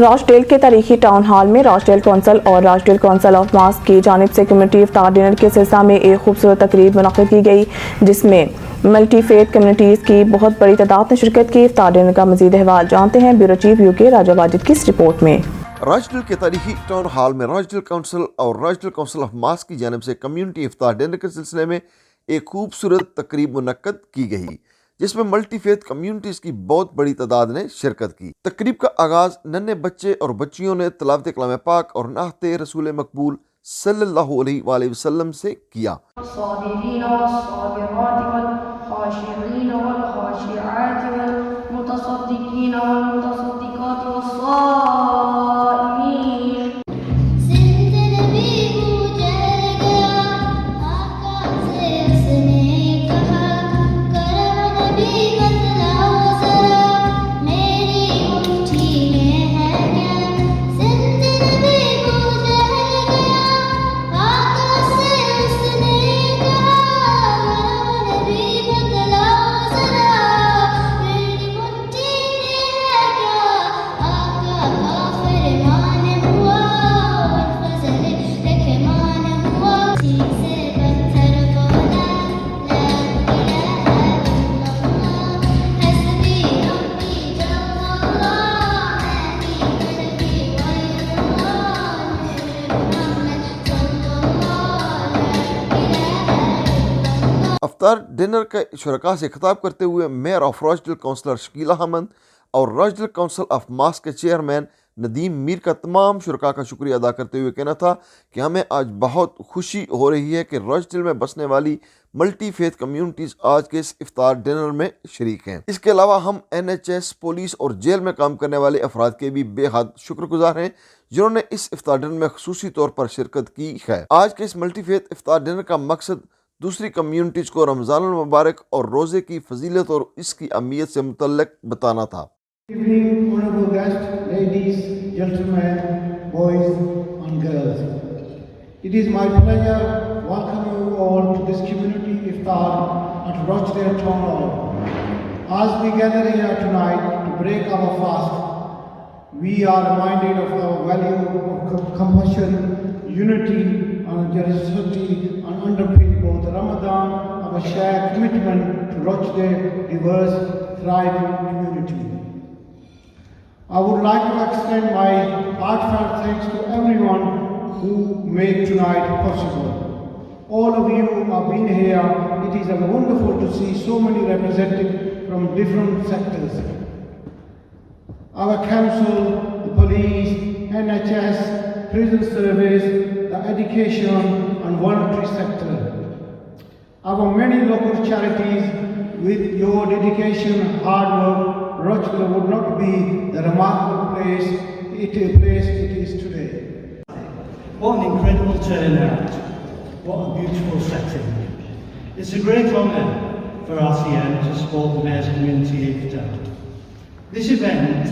Rochdale के तारीखी town hall में रॉचडेल कौंसल और रॉचडेल कौंसल ऑफ मास्क की जानिब से कम्युनिटी इफ्तार डिनर के सिलसिले में एक खूबसूरत तकरीब मुनक़्क़िद की गई, जिसमें मल्टी फेथ कम्युनिटीज़ की बहुत बड़ी तादाद ने शिरकत की। इफ्तार डिनर का मज़ीद अहवाल जानते हैं ब्यूरो चीफ UK राजा वाजिद की इस रिपोर्ट में। रॉचडेल के तारीखी टाउन हॉल में रॉचडेल काउंसिल और रॉचडेल काउंसिल ऑफ मास्क की जानिब से कम्युनिटी इफ्तार डिनर के सिलसिले में एक खूबसूरत तकरीब मुनक़्क़िद की गई, जिसमें मल्टी फेथ कम्युनिटीज़ की बहुत बड़ी तादाद ने शिरकत की। तकरीब का आगाज़ नन्हे बच्चे और बच्चियों ने तिलावत कलाम पाक और नाते रसूल मकबूल सल्लल्लाहु अलैहि वसल्लम से किया। अफ्तार डिनर के शुरका से खिताब करते हुए mayor of Rochdale councillor Shakila Ahmed और रॉचडेल काउंसिल ऑफ मास्क के चेयरमैन नदीम मीर का तमाम शुरका का शुक्रिया अदा करते हुए कहना था कि हमें आज बहुत खुशी हो रही है कि रॉचडेल में बसने वाली मल्टी फेथ कम्युनिटीज़ आज के इस इफ्तार डिनर में शरीक हैं। इसके अलावा हम NHS, पुलिस और जेल में काम करने वाले अफराद के भी बेहद शुक्रगुजार हैं, जिन्होंने इस इफ्तार डिनर में खुसूसी तौर पर शिरकत की है। आज के इस मल्टी फेथ इफ्तार डिनर का मकसद दूसरी कम्युनिटीज़ को रमज़ान मुबारक और रोज़े की फजीलत और इसकी अहमियत से मुतल्लिक़ बताना था। It is my pleasure welcome you all to this community iftar at Rochdale Town Hall. As we gather here tonight to break our fast, we are reminded of our value of compassion, unity and generosity and underpin both Ramadan, our shared commitment to Rochdale diverse, thriving community. I would like to extend my heartfelt thanks to everyone who made tonight possible. All of you have been here. It is wonderful to see so many representatives from different sectors. Our council, the police, NHS, prison service, the education and voluntary sector. Our many local charities, with your dedication and hard work, Rochdale would not be the remarkable place it is today. What an incredible turnout. What a beautiful setting. It's a great honour for RCM to support the Mayor's Community Iftar. This event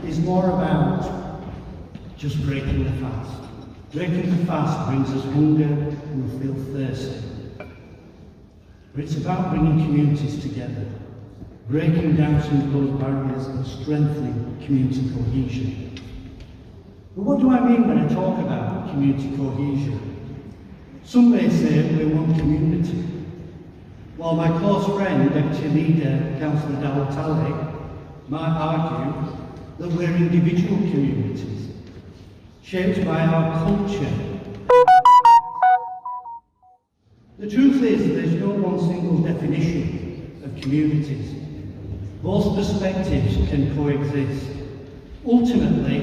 is more about just breaking the fast. Breaking the fast brings us hunger and we feel thirsty. But it's about bringing communities together, breaking down some of those barriers and strengthening community cohesion. But what do I mean when I talk about community cohesion? Some may say we're one community, while my close friend, Deputy Leader, Councillor Dawud Talek, might argue that we're individual communities, shaped by our culture. The truth is there's no one single definition of communities. Both perspectives can coexist. Ultimately,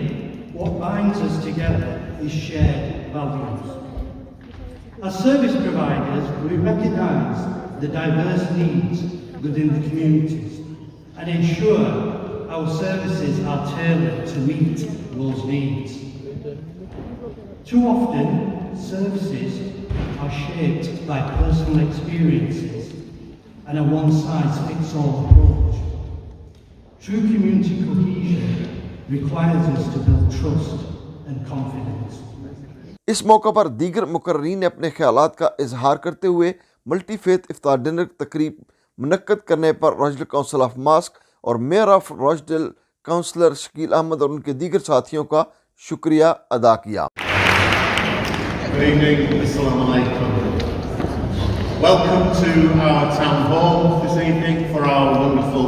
what binds us together is shared values. As service providers, we recognise the diverse needs within the communities and ensure our services are tailored to meet those needs. Too often, services are shaped by personal experiences and a one-size-fits-all approach. True community cohesion requires us to build trust and confidence. इस मौका पर दीगर मुकर्रीन ने अपने ख्यालात का इजहार करते हुए मल्टी फेथ इफ्तार डिनर तकरीब मुनक्कद करने पर रॉचडेल काउंसिल ऑफ मास्क और mayor of Rochdale councillor Shakeel Ahmed और उनके दीगर साथियों का शुक्रिया अदा किया। Good evening, Assalamu alaikum. Welcome to our town hall this evening for our wonderful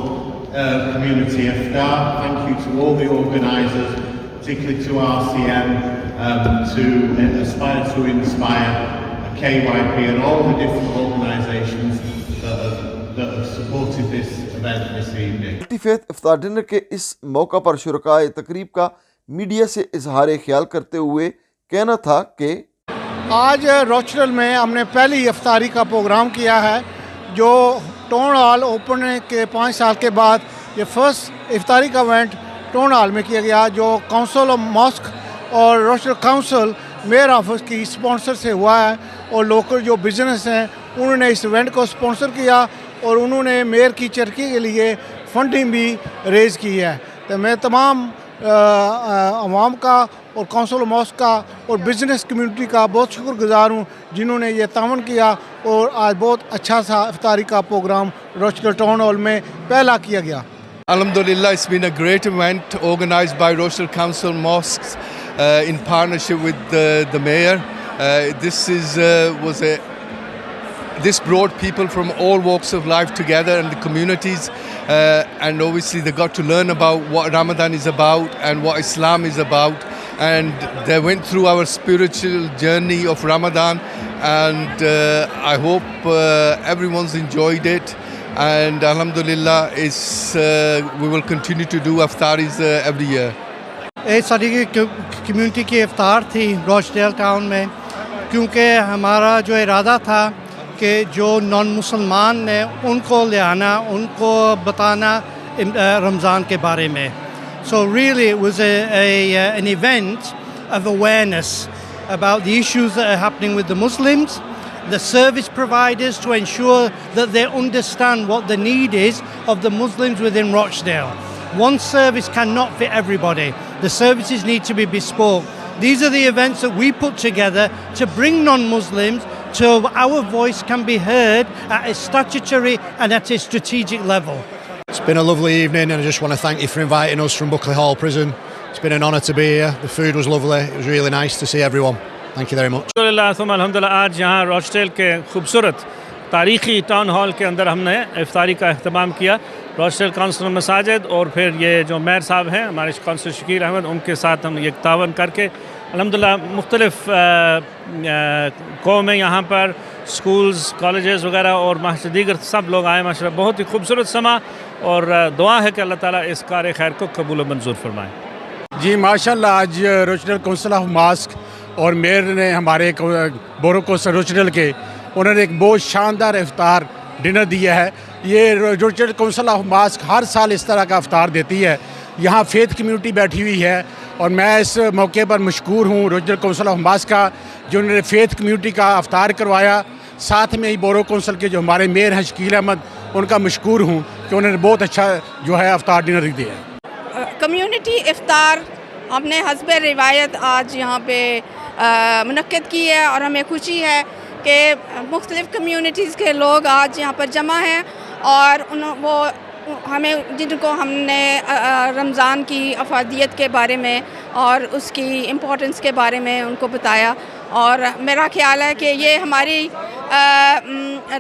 community iftar. Thank you to all the organisers, particularly to RCM, to Aspire to Inspire, KYP and all the different organisations that have supported this event this evening. Multifaith iftar dinner के इस मौका पर शुरकाए तकरीब का media से इजहार ख्याल करते हुए कहना था कि आज रोचडल में हमने पहली इफ्तारी का प्रोग्राम किया है, जो टाउन हॉल ओपन के 5 साल के बाद ये फर्स्ट इफ्तारी का इवेंट टाउन हॉल में किया गया, जो काउंसिल ऑफ मॉस्क और रोचडल काउंसिल मेयर ऑफिस की स्पॉन्सर से हुआ है। और लोकल जो बिजनेस हैं उन्होंने इस इवेंट को स्पॉन्सर किया और उन्होंने मेयर की चरखी के लिए फंडिंग भी रेज़ की है। तो मैं तमाम अवाम का और काउंसिल मॉस्क का और बिज़नेस कम्युनिटी का बहुत शुक्रगुजार हूँ जिन्होंने ये तावन किया और आज बहुत अच्छा सा इफ्तारी का प्रोग्राम रोचडल टाउन हॉल में पहला किया गया। Alhamdulillah, it's been a great event organised by Rochdale Council Mosques in partnership with the mayor. This brought people from all walks of life together and the communities, and obviously they got to learn about what Ramadan is about and what Islam is about, and they went through our spiritual journey of Ramadan, and I hope everyone's enjoyed it. And Alhamdulillah, we will continue to do iftaris every year. ये सारी community की इफ्तार थी रोचडेल town में, क्योंकि हमारा जो इरादा था कि जो नॉन मुसलमान ने उनको ले आना, उनको बताना रमज़ान के बारे में. So really it was an event of awareness about the issues that are happening with the Muslims, the service providers, to ensure that they understand what the need is of the Muslims within Rochdale. One service cannot fit everybody. The services need to be bespoke. These are the events that we put together to bring non-Muslims so our voice can be heard at a statutory and at a strategic level. It's been a lovely evening, and I just want to thank you for inviting us from Buckley Hall Prison. It's been an honour to be here. The food was lovely. It was really nice to see everyone. Thank you very much. अल्हम्दुलिल्लाह आज यहाँ Rochdale के खूबसूरत तारीख़ी town hall के अंदर हमने इफ्तारी का अहतमाम किया। रॉचडेल काउंसिल मसाजिद और फिर ये जो मेयर साहब हैं हमारे काउंसिलर शकील अहमद, उनके साथ हमने ये तावन करके अल्हम्दुलिल्लाह मुख्तलिफ़ कौमें यहाँ पर स्कूल्स, कॉलेजेस वगैरह और माशा दीगर सब लोग आए। माशाल्लाह बहुत ही खूबसूरत समा, और दुआ है कि अल्लाह ताला इस कार खैर को कबूल मंजूर फरमाए। जी माशाल्लाह, आज रोचडल काउंसिल ऑफ मॉस्क और मेयर ने हमारे बोरो काउंसिल रोचडल के उन्होंने एक बहुत शानदार इफ्तार डिनर दिया है। ये रोचडल काउंसिल ऑफ मॉस्क हर साल इस तरह का इफ्तार देती है। यहाँ फेथ कम्युनिटी बैठी हुई है और मैं इस मौके पर मशकूर हूँ रोचडल काउंसिल ऑफ मॉस्क का, जो उन्होंने फेथ कम्युनिटी का इफ्तार करवाया। साथ में ही बोरो काउंसिल के जो हमारे मेयर हैं शकील अहमद, उनका मशकूर हूँ कि उन्होंने बहुत अच्छा जो है इफ्तार डिनर दिया है। कम्युनिटी इफ्तार हमने हस्ब रिवायत आज यहाँ पे मुनक्किद की है, और हमें खुशी है कि मुख्तलिफ़ कम्युनिटीज़ के लोग आज यहाँ पर जमा हैं और वो हमें जिनको हमने रमज़ान की अफादियत के बारे में और उसकी इम्पोर्टेंस के बारे में उनको बताया। और मेरा ख्याल है कि ये हमारी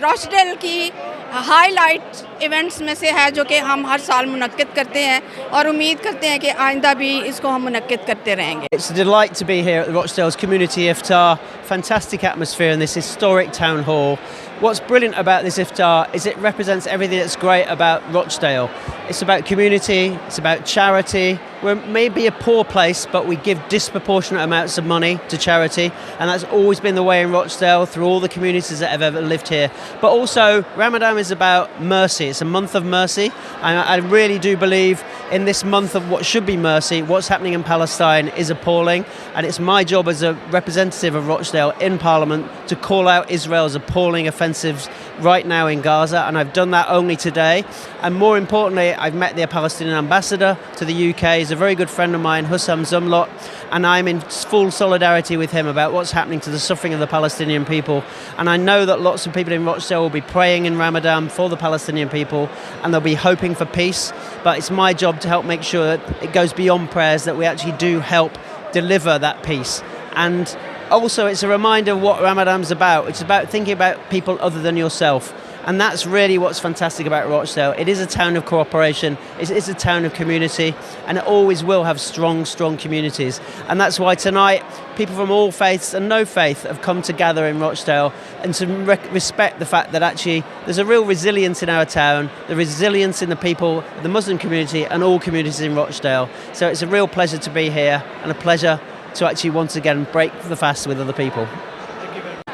रॉचडेल की हाईलाइट इवेंट्स में से है, जो कि हम हर साल मुनक्किद करते हैं और उम्मीद करते हैं कि आइंदा भी इसको हम मुनक्किद करते रहेंगे। It's a delight to be here at Rochdale's Community Iftar. Fantastic atmosphere in this historic town hall. What's brilliant about this iftar is it represents everything that's great about Rochdale. It's about community, it's about charity. We're maybe a poor place, but we give disproportionate amounts of money to charity, and that's always been the way in Rochdale through all the communities that have ever lived here. But also, Ramadan is about mercy. It's a month of mercy, and I really do believe in this month of what should be mercy. What's happening in Palestine is appalling, and it's my job as a representative of Rochdale in Parliament to call out Israel's appalling offensives right now in Gaza, and I've done that only today. And more importantly, I've met the Palestinian ambassador to the UK. He's a very good friend of mine, Hussam Zumlot, and I'm in full solidarity with him about what's happening to the suffering of the Palestinian people. And I know that lots of people in Rochdale will be praying in Ramadan for the Palestinian people, and they'll be hoping for peace. But it's my job to help make sure that it goes beyond prayers, that we actually do help deliver that peace. And also it's a reminder of what Ramadan's about. It's about thinking about people other than yourself. And that's really what's fantastic about Rochdale. It is a town of cooperation, it is a town of community, and it always will have strong, strong communities. And that's why tonight people from all faiths and no faith have come to gather in Rochdale and to respect the fact that actually there's a real resilience in our town, the resilience in the people, the Muslim community and all communities in Rochdale. So it's a real pleasure to be here and a pleasure to actually once again break the fast with other people.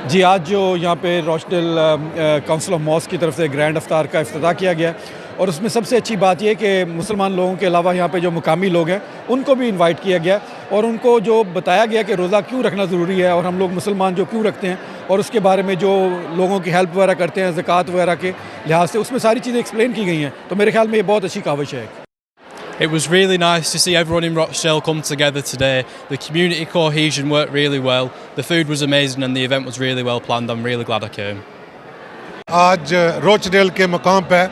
जी, आज जो यहाँ पे Rochdale council of mask की तरफ से grand अफ्तार का इफ्तिताह किया गया और उसमें सबसे अच्छी बात यह कि मुसलमान लोगों के अलावा यहाँ पे जो मुकामी लोग हैं उनको भी इनवाइट किया गया और उनको जो बताया गया कि रोज़ा क्यों रखना ज़रूरी है और हम लोग मुसलमान जो क्यों रखते हैं और उसके बारे में जो लोगों की हेल्प वगैरह करते हैं ज़कात वगैरह के लिहाज से, उसमें सारी चीज़ें एक्सप्लेन की गई हैं। तो मेरे ख्याल में ये बहुत अच्छी काविश है। It was really nice to see everyone in Rochdale come together today. The community cohesion worked really well. The food was amazing and the event was really well planned. I'm really glad I came. आज रोचडेल के मकाम पर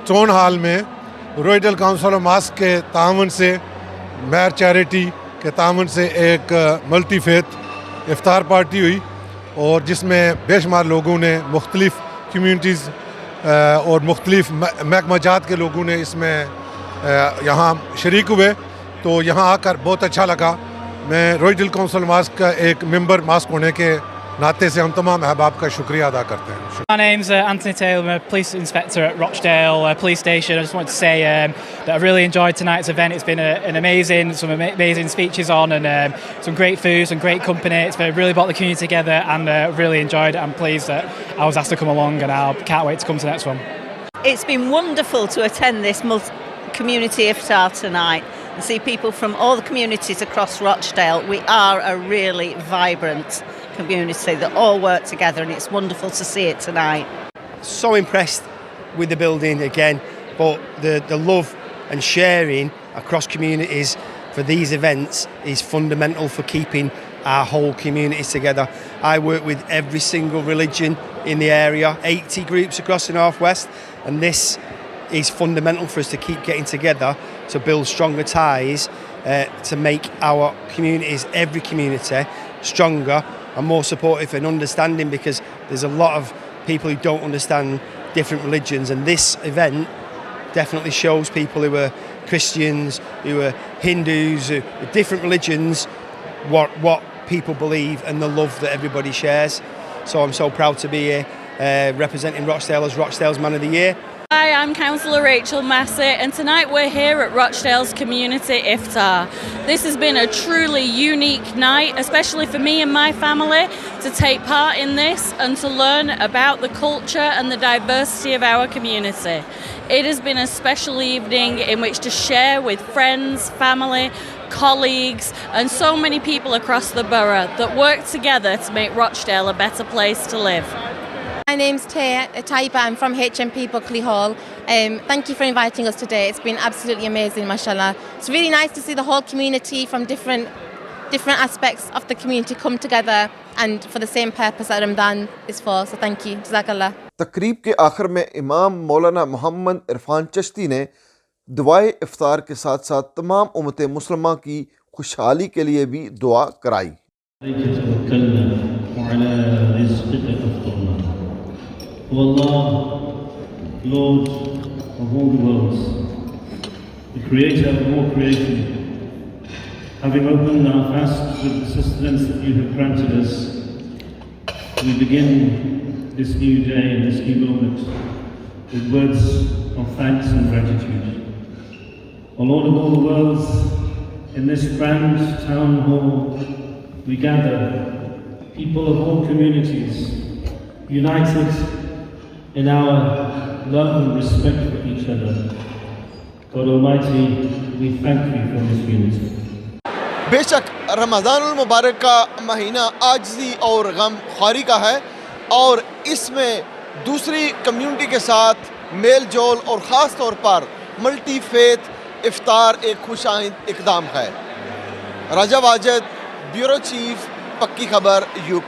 town hall में Rochdale council of mask के तावन से mayor charity के तावन से एक मल्टी फेथ इफ्तार पार्टी हुई और जिसमें बेशुमार लोगों ने मुख्तलिफ कम्यूनिटीज़ और मुख्तलिफ महकमाजात के लोगों ने इसमें यहाँ शरीक हुए। तो यहाँ आकर बहुत अच्छा लगा। मैं रॉचडेल काउंसिल मॉस्क का एक मेंबर मॉस्क होने के नाते से हम तमाम अहबाब का शुक्रिया अदा करते हैं। My name's Anthony Taylor. I'm a police inspector at Rochdale Police Station. I just wanted to say that I really enjoyed tonight's event. It's been some amazing speeches on and some great food, some great company. It's really brought the community together and really enjoyed it. I'm pleased that I was asked to come along and I can't wait to come to the next one. It's been wonderful to attend this community iftar tonight and see people from all the communities across Rochdale. We are a really vibrant community that all work together and it's wonderful to see it tonight. So impressed with the building again, but the love and sharing across communities for these events is fundamental for keeping our whole communities together. I work with every single religion in the area, 80 groups across the Northwest, and this is fundamental for us to keep getting together to build stronger ties, to make our communities, every community, stronger and more supportive and understanding, because there's a lot of people who don't understand different religions, and this event definitely shows people who are Christians, who are Hindus, who are different religions, what people believe and the love that everybody shares. So I'm so proud to be here representing Rochdale as Rochdale's Man of the Year. Hi, I'm Councillor Rachel Massett and tonight we're here at Rochdale's Community Iftar. This has been a truly unique night, especially for me and my family, to take part in this and to learn about the culture and the diversity of our community. It has been a special evening in which to share with friends, family, colleagues and so many people across the borough that work together to make Rochdale a better place to live. My name's Taiba. I'm from HMP Buckley Hall. Thank you for inviting us today. It's been absolutely amazing, mashallah. It's really nice to see the whole community from different aspects of the community come together and for the same purpose that Ramadan is for. So thank you. Jazakallah. तकरीब के आखिर में इमाम मौलाना मोहम्मद इरफान चिश्ती ने दुआए इफ्तार के साथ साथ तमाम उम्मत मुसलमान की खुशहाली के लिए भी दुआ कराई। O Allah, Lord of all the worlds, the Creator of all creation, having opened our fast with the sustenance that you have granted us, we begin this new day and this new moment with words of thanks and gratitude. O Lord of all the worlds, in this grand town hall we gather people of all communities, united in our love and respect for each other. God Almighty, we thank you for this unity. बेशक रमज़ानुल मुबारक का महीना आजिज़ी और गम ख्वारी का है और इसमें दूसरी community के साथ मेल जोल और ख़ास तौर पर मल्टी फेथ इफ्तार एक खुशाइंद इक़दाम है। राजा वाजिद, ब्यूरो चीफ, पक्की खबर, यूके।